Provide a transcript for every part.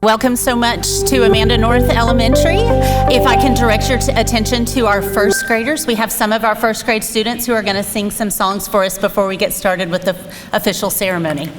Welcome so much to Amanda North Elementary. If I can direct your attention to our first graders, we have some of our first grade students who are going to sing some songs for us before we get started with the official ceremony.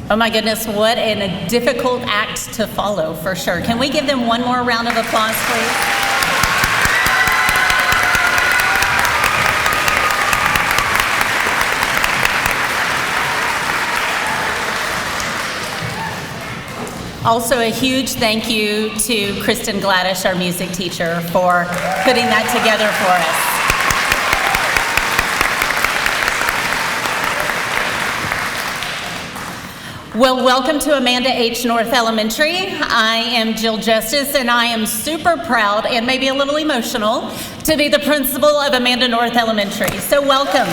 Oh my goodness, what a difficult act to follow, for sure. Can we give them one more round of applause, please? Also, a huge thank you to Kristen Gladish, our music teacher, for putting that together for us. Well, welcome to Amanda H. North Elementary. I am Jill Justice, and I am super proud and maybe a little emotional to be the principal of Amanda North Elementary. So welcome.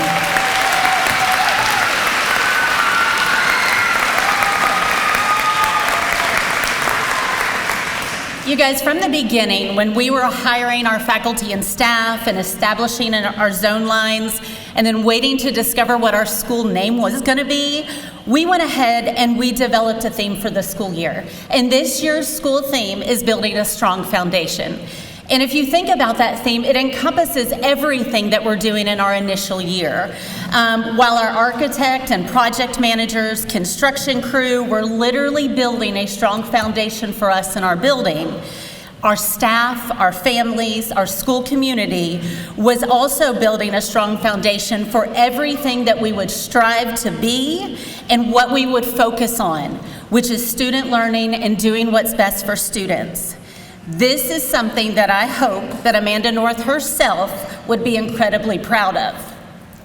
You guys, from the beginning, when we were hiring our faculty and staff and establishing our zone lines and then waiting to discover what our school name was going to be, we went ahead and we developed a theme for the school year. And this year's school theme is building a strong foundation. And if you think about that theme, it encompasses everything that we're doing in our initial year. While our architect and project managers, construction crew were literally building a strong foundation for us in our building, our staff, our families, our school community was also building a strong foundation for everything that we would strive to be and what we would focus on, which is student learning and doing what's best for students. This is something that I hope that Amanda North herself would be incredibly proud of.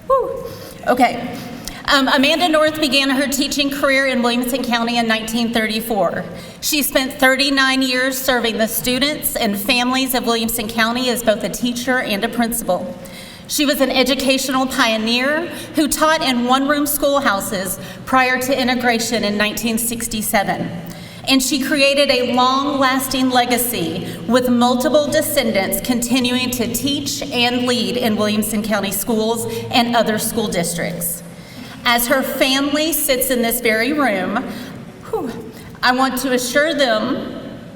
Woo. Okay. Amanda North began her teaching career in Williamson County in 1934. She spent 39 years serving the students and families of Williamson County as both a teacher and a principal. She was an educational pioneer who taught in one-room schoolhouses prior to integration in 1967. And she created a long-lasting legacy with multiple descendants continuing to teach and lead in Williamson County schools and other school districts. As her family sits in this very room, I want to assure them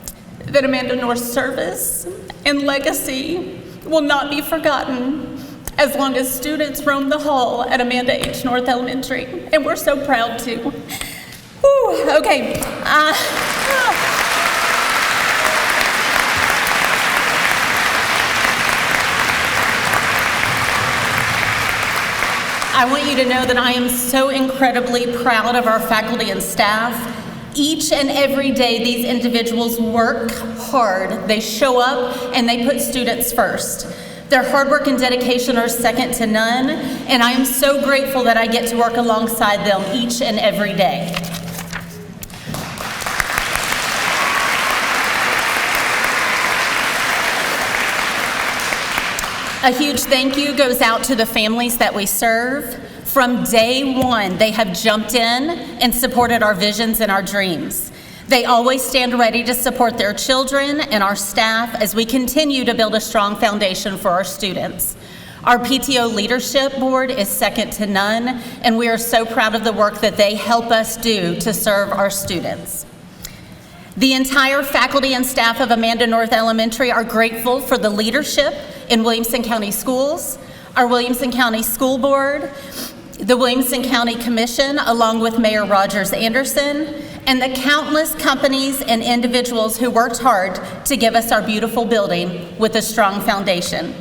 that Amanda North's service and legacy will not be forgotten as long as students roam the hall at Amanda H. North Elementary, and we're so proud to. Okay. I want you to know that I am so incredibly proud of our faculty and staff. Each and every day, these individuals work hard. They show up and they put students first. Their hard work and dedication are second to none, and I am so grateful that I get to work alongside them each and every day. A huge thank you goes out to the families that we serve. From day one, they have jumped in and supported our visions and our dreams. They always stand ready to support their children and our staff as we continue to build a strong foundation for our students. Our PTO leadership board is second to none, and we are so proud of the work that they help us do to serve our students. The entire faculty and staff of Amanda North Elementary are grateful for the leadership in Williamson County Schools, our Williamson County School Board, the Williamson County Commission, along with Mayor Rogers Anderson, and the countless companies and individuals who worked hard to give us our beautiful building with a strong foundation.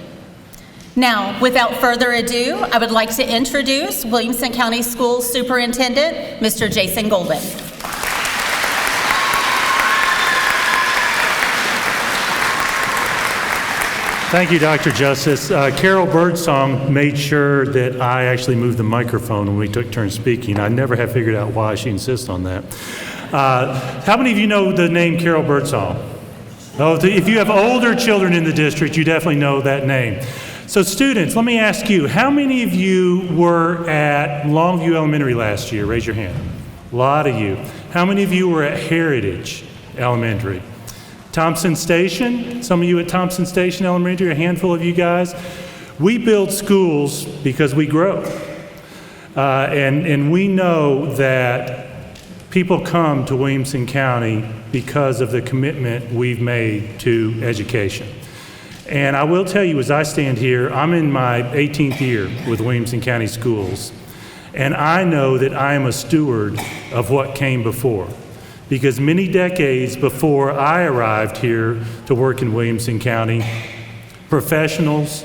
Now, without further ado, I would like to introduce Williamson County School Superintendent, Mr. Jason Golden. Thank you, Dr. Justice. Carol Birdsong made sure that I actually moved the microphone when we took turns speaking. I never have figured out why she insists on that. How many of you know the name Carol Birdsong? Oh, if you have older children in the district, you definitely know that name. So students, let me ask you, how many of you were at Longview Elementary last year? Raise your hand. A lot of you. How many of you were at Heritage Elementary? Thompson Station, some of you at Thompson Station Elementary, a handful of you guys. We build schools because we grow. And we know that people come to Williamson County because of the commitment we've made to education. And I will tell you, as I stand here, I'm in my 18th year with Williamson County Schools. And I know that I am a steward of what came before. Because many decades before I arrived here to work in Williamson County, professionals,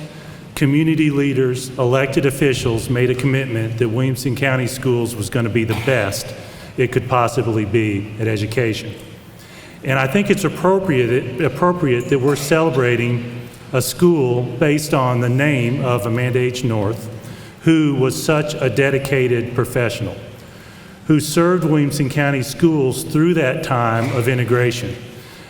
community leaders, elected officials made a commitment that Williamson County Schools was going to be the best it could possibly be at education. And I think it's appropriate that we're celebrating a school based on the name of Amanda H. North, who was such a dedicated professional, who served Williamson County Schools through that time of integration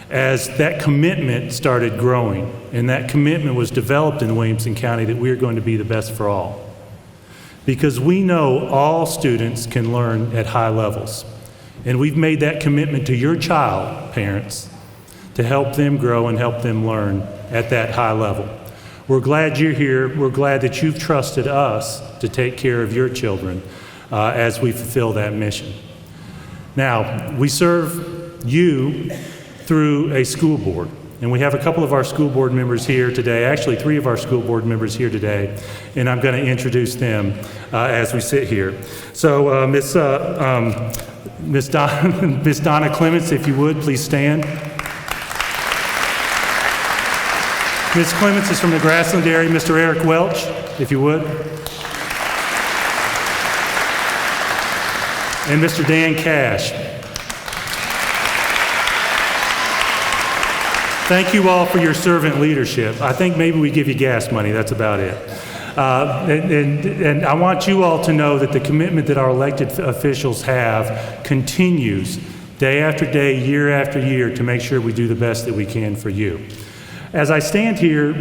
as that commitment started growing. And that commitment was developed in Williamson County that we are going to be the best for all. Because we know all students can learn at high levels. And we've made that commitment to your child, parents, to help them grow and help them learn at that high level. We're glad you're here. We're glad that you've trusted us to take care of your children as we fulfill that mission. Now, we serve you through a school board, and we have a couple of our school board members here today, actually 3 of our school board members here today, and I'm going to introduce them as we sit here. So Miss Donna Clements, if you would, please stand. Ms. Clements is from the Grassland area. Mr. Eric Welch, if you would. And Mr. Dan Cash. Thank you all for your servant leadership. I think maybe we give you gas money, that's about it. And I want you all to know that the commitment that our elected officials have continues day after day, year after year, to make sure we do the best that we can for you. As I stand here,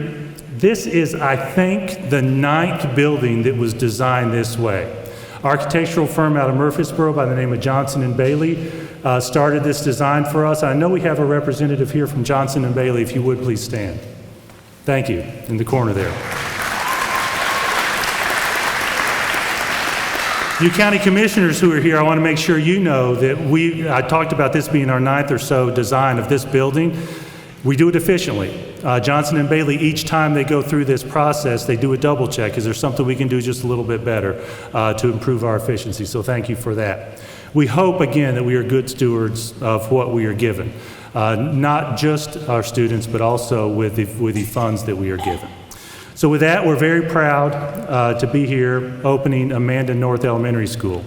this is, I think, the 9th building that was designed this way. Architectural firm out of Murfreesboro by the name of Johnson & Bailey started this design for us. I know we have a representative here from Johnson & Bailey. If you would, please stand. Thank you, in the corner there. You county commissioners who are here, I want to make sure you know that I talked about this being our 9th or so design of this building. We do it efficiently. Johnson & Bailey, each time they go through this process, they do a double check. Is there something we can do just a little bit better to improve our efficiency? So thank you for that. We hope, again, that we are good stewards of what we are given, not just our students, but also with the funds that we are given. So with that, we're very proud to be here opening Amanda North Elementary School.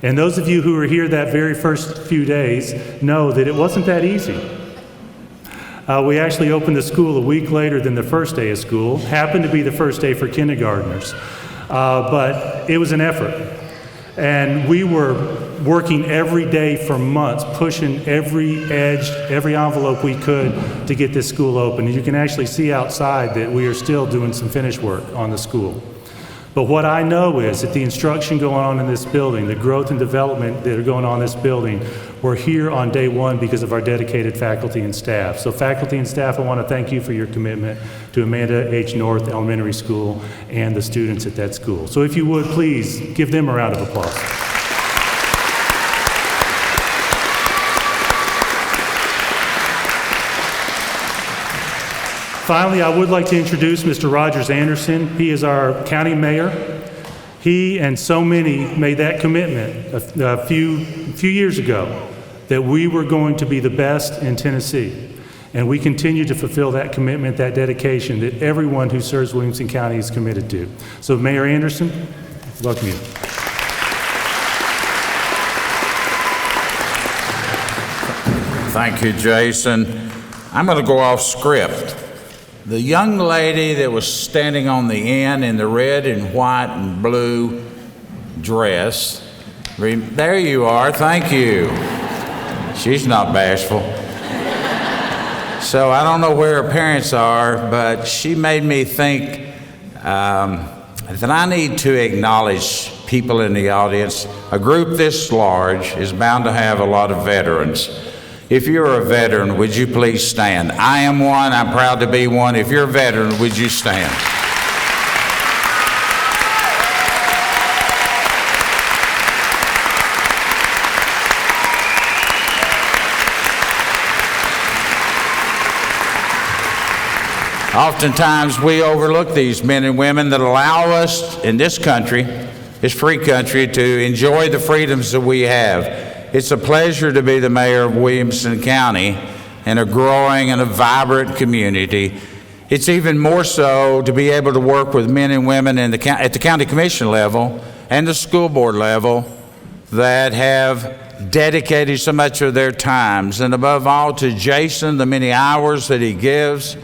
And those of you who were here that very first few days know that it wasn't that easy. We actually opened the school a week later than the first day of school. Happened to be the first day for kindergartners. But it was an effort. And we were working every day for months, pushing every edge, every envelope we could to get this school open. And you can actually see outside that we are still doing some finish work on the school. But what I know is that the instruction going on in this building, the growth and development that are going on in this building, we're here on day one because of our dedicated faculty and staff. So faculty and staff, I want to thank you for your commitment to Amanda H. North Elementary School and the students at that school. So if you would, please give them a round of applause. Finally, I would like to introduce Mr. Rogers Anderson. He is our county mayor. He and so many made that commitment a few years ago that we were going to be the best in Tennessee. And we continue to fulfill that commitment, that dedication that everyone who serves Williamson County is committed to. So Mayor Anderson, welcome you. Thank you, Jason. I'm going to go off script. The young lady that was standing on the end in the red and white and blue dress, there you are, thank you. She's not bashful. So I don't know where her parents are, but she made me think that I need to acknowledge people in the audience. A group this large is bound to have a lot of veterans. If you're a veteran, would you please stand? I am one. I'm proud to be one. If you're a veteran, would you stand? Oftentimes, we overlook these men and women that allow us in this country, this free country, to enjoy the freedoms that we have. It's a pleasure to be the mayor of Williamson County in a growing and a vibrant community. It's even more so to be able to work with men and women at the county commission level and the school board level that have dedicated so much of their times, and above all to Jason, the many hours that he gives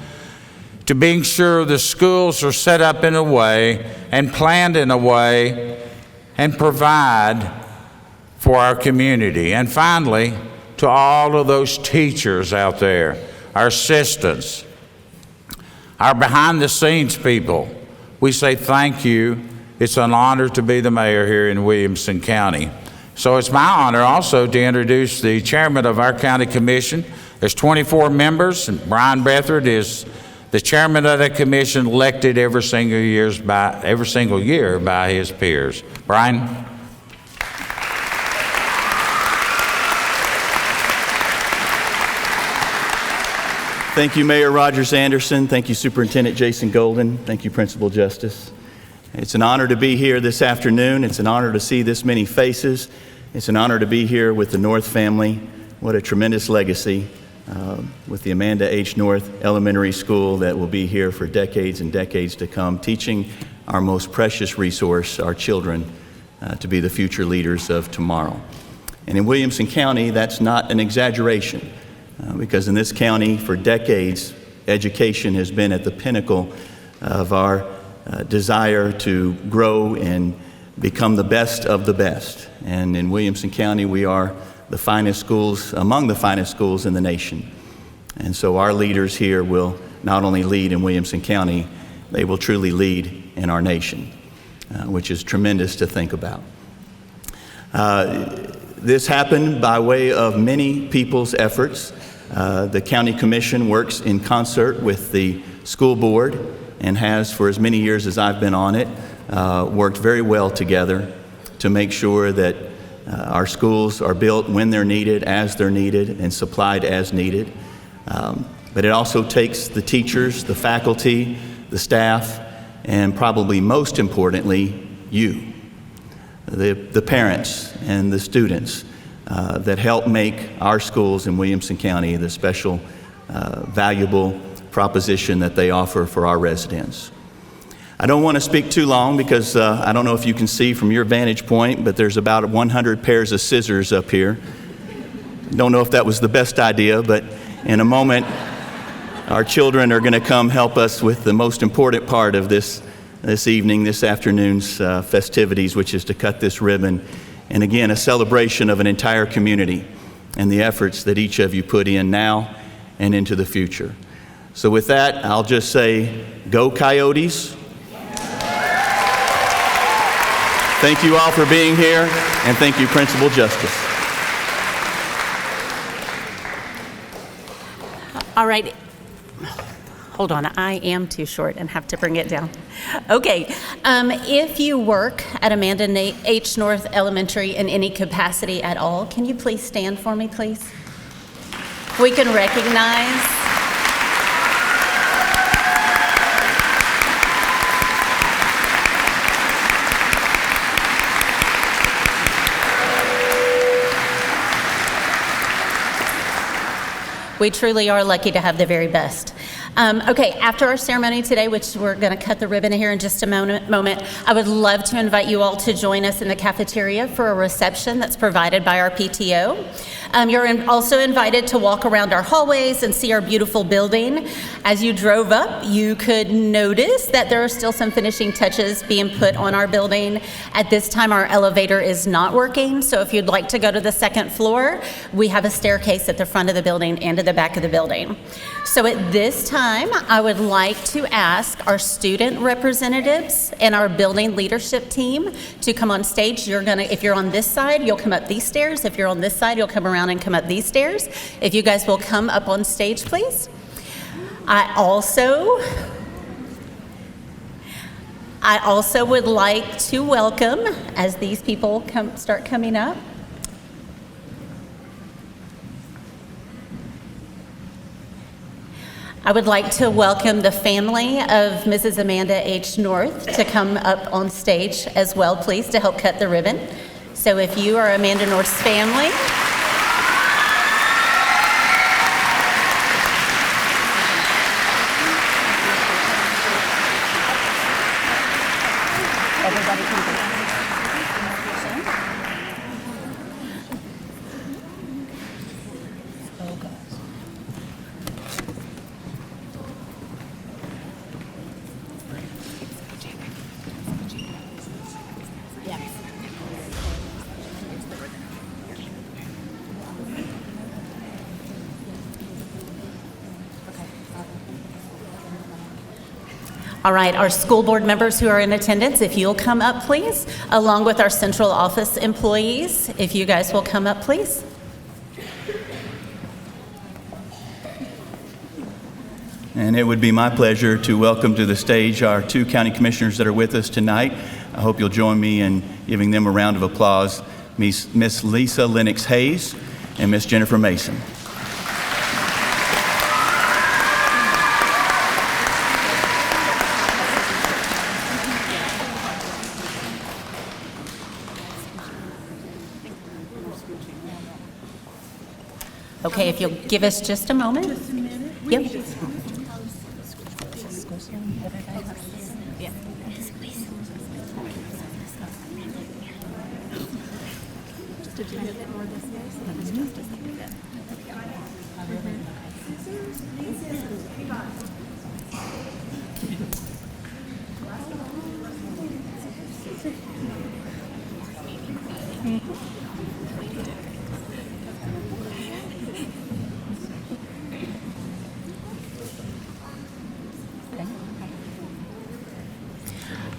to being sure the schools are set up in a way and planned in a way and provide for our community. And finally, to all of those teachers out there, our assistants, our behind-the-scenes people, we say thank you. It's an honor to be the mayor here in Williamson County. So it's my honor also to introduce the chairman of our county commission, There's 24 members, and Brian Beathard is the chairman of that commission, elected every single year by his peers. Brian? Thank you, Mayor Rogers Anderson. Thank you, Superintendent Jason Golden. Thank you, Principal Justice. It's an honor to be here this afternoon. It's an honor to see this many faces. It's an honor to be here with the North family. What a tremendous legacy with the Amanda H. North Elementary School that will be here for decades and decades to come, teaching our most precious resource, our children, to be the future leaders of tomorrow. And in Williamson County, that's not an exaggeration. Because in this county, for decades, education has been at the pinnacle of our desire to grow and become the best of the best. And in Williamson County, we are the finest schools, among the finest schools in the nation. And so our leaders here will not only lead in Williamson County, they will truly lead in our nation, which is tremendous to think about. This happened by way of many people's efforts. The County Commission works in concert with the school board and has, for as many years as I've been on it, worked very well together to make sure that our schools are built when they're needed, as they're needed, and supplied as needed. But it also takes the teachers, the faculty, the staff, and probably most importantly, you, the parents and the students that help make our schools in Williamson County the special, valuable proposition that they offer for our residents. I don't want to speak too long because I don't know if you can see from your vantage point, but there's about 100 pairs of scissors up here. Don't know if that was the best idea, but in a moment, our children are going to come help us with the most important part of this evening, this afternoon's festivities, which is to cut this ribbon. And again, a celebration of an entire community and the efforts that each of you put in now and into the future. So with that, I'll just say, go Coyotes. Thank you all for being here, and thank you, Principal Justice. All right. Hold on, I am too short and have to bring it down. Okay, if you work at Amanda H. North Elementary in any capacity at all, can you please stand for me, please? We can recognize. We truly are lucky to have the very best. Okay, after our ceremony today, which we're going to cut the ribbon here in just a moment, I would love to invite you all to join us in the cafeteria for a reception that's provided by our PTO. You're also invited to walk around our hallways and see our beautiful building. As you drove up, you could notice that there are still some finishing touches being put on our building. At this time, our elevator is not working, so if you'd like to go to the second floor, we have a staircase at the front of the building and at the back of the building. So at this time, I would like to ask our student representatives and our building leadership team to come on stage. If you're on this side, you'll come up these stairs. If you're on this side, you'll come around and come up these stairs. If you guys will come up on stage, please. I also would like to welcome, as these people start coming up, I would like to welcome the family of Mrs. Amanda H. North to come up on stage as well, please, to help cut the ribbon. So if you are Amanda North's family, everybody can be. All right, our school board members who are in attendance, if you'll come up, please, along with our central office employees, if you guys will come up, please. And it would be my pleasure to welcome to the stage our two county commissioners that are with us tonight. I hope you'll join me in giving them a round of applause, Miss Lisa Lennox Hayes and Miss Jennifer Mason. Okay, if you'll give us just a moment. Just a minute. Yep.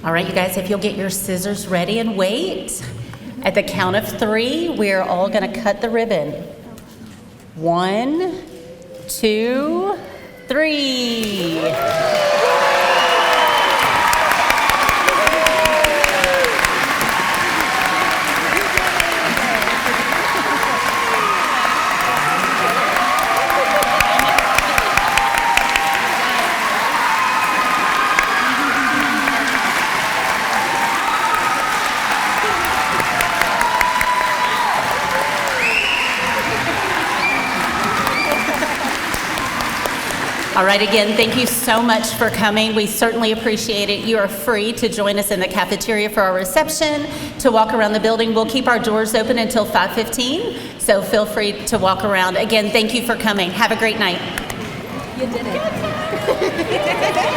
All right, you guys, if you'll get your scissors ready and wait. At the count of 3, we're all going to cut the ribbon. 1, 2, 3. All right, again, thank you so much for coming. We certainly appreciate it. You are free to join us in the cafeteria for our reception, to walk around the building. We'll keep our doors open until 5:15, so feel free to walk around. Again, thank you for coming. Have a great night. You did it.